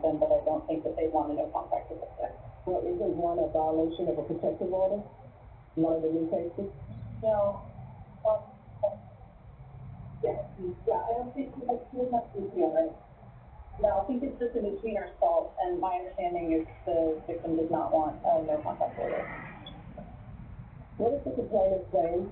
them, but I don't think that they want a no contact certificate. Well, isn't one a violation of a protective order? One of the new cases? No. Yeah, I don't think it's too much detail, right? No, I think it's just a misdemeanor assault, and my understanding is the victim does not want a no contact order. What is the complainant saying?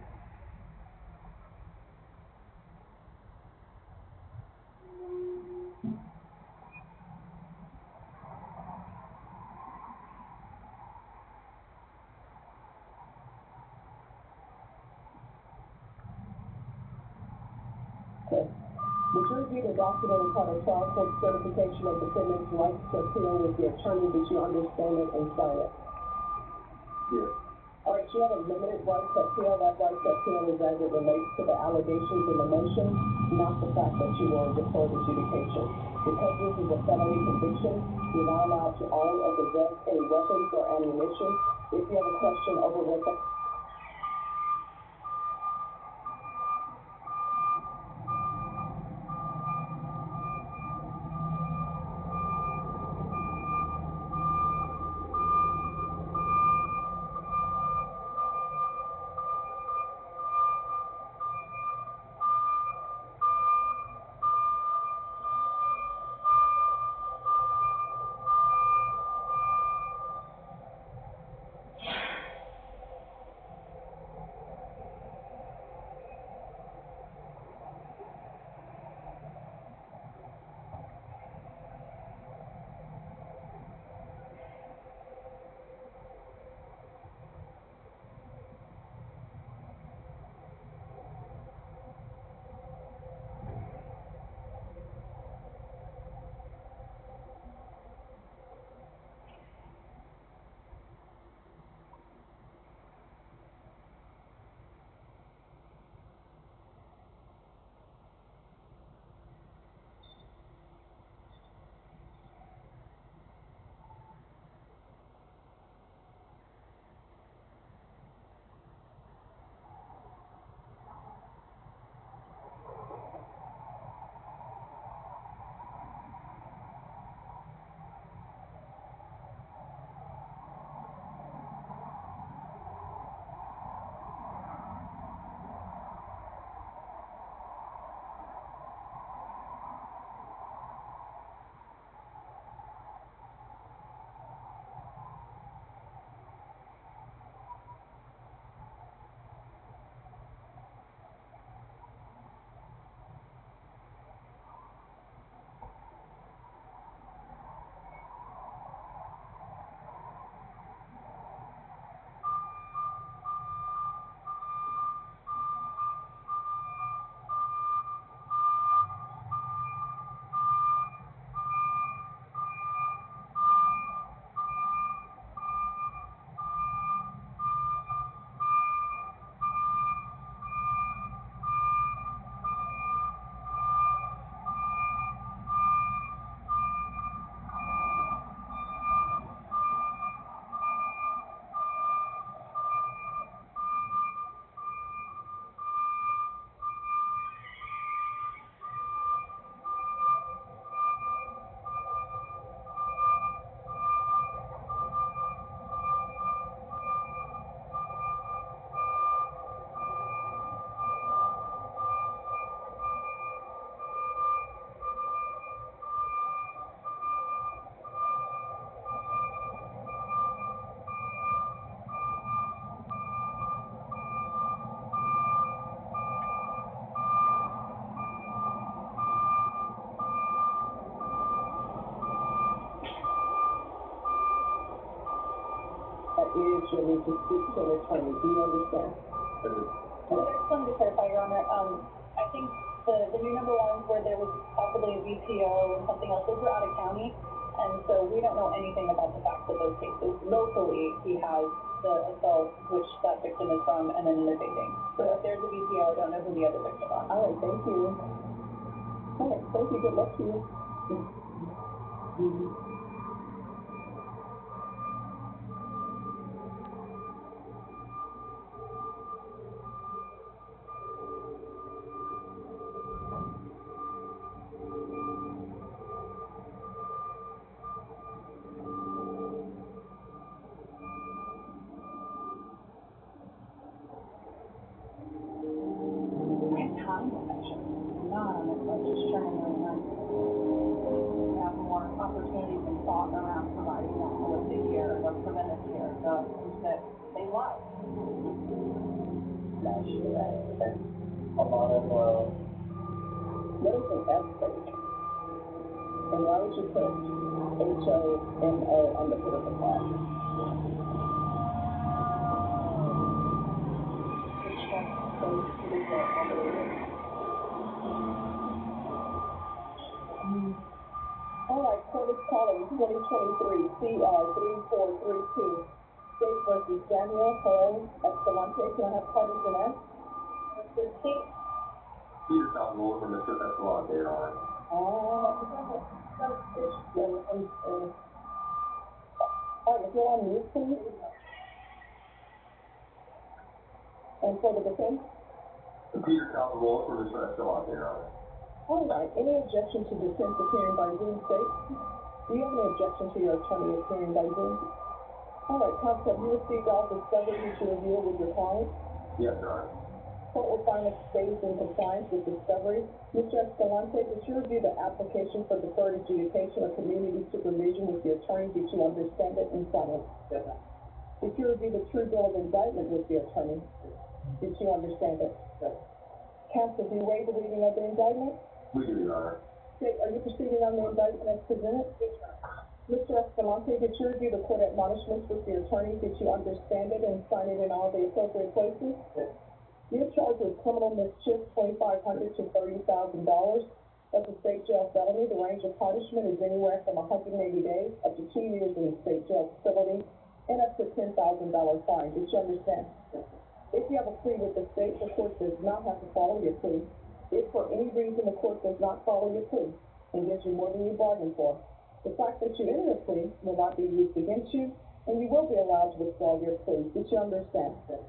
The jury viewed a document entitled Trial Court Certification of Defendant's Rights to Appeal with the attorney. Did you understand it and sign it? Yes. All right, you have a limited right to appeal. That right to appeal is as it relates to the allegations in the motion, not the fact that you were deferred adjudication. Because this is a felony conviction, you're not allowed to own or possess any weapons or ammunition. If you have a question over what the is your need to speak to an attorney. Do you understand? I just wanted to clarify, Your Honor. I think the new number ones where there was possibly a VTO and something else, those were out of county, and so we don't know anything about the facts of those cases. Locally, he has the assault, which that victim is from, and then the dating. So if there's a VTO, I don't know who the other victim is. All right, thank you. All right, thank you. Good luck to you. Why? Not sure. A lot of, What is an F fake? And why would you put HOMO on the political flag? All right, Curtis Collins, 2023, CR 3432. State versus Daniel Joel Escalante. Can I have parties and S? Mr. State. Peter Salvador for Mr. Escalante, Your Honor. All right, if you're on mute, please. And for the defense? Peter Salvador for Mr. Escalante, Your Honor. All right, any objection to defense appearing by Zoom, State? Do you have any objection to your attorney appearing by Zoom? All right, counsel, have you received all discovery that you reviewed with your client? Yes, Your Honor. Court will find that the state is in compliance with discovery. Mr. Escalante, did you review the application for deferred adjudication or community supervision with the attorney? Did you understand it and sign it? Yes, ma'am. Did you review the true bill of indictment with the attorney? Did you understand it? Yes. Counsel, do you waive the reading of the indictment? We do, Your Honor. State, are you proceeding on the indictment as presented? Yes, ma'am. Mr. Escalante, did you review the court admonishments with the attorney? Did you understand it and sign it in all the appropriate places? Yes. You're charged with criminal mischief, $2,500 to $30,000. That's a state jail felony. The range of punishment is anywhere from 180 days up to 2 years in the state jail facility and up to $10,000 fine. Did you understand? Yes. If you have a plea with the state, the court does not have to follow your plea. If for any reason the court does not follow your plea and gives you more than you bargained for, the fact that you enter a plea will not be used against you, and you will be allowed to withdraw your plea. Did you understand? Yes.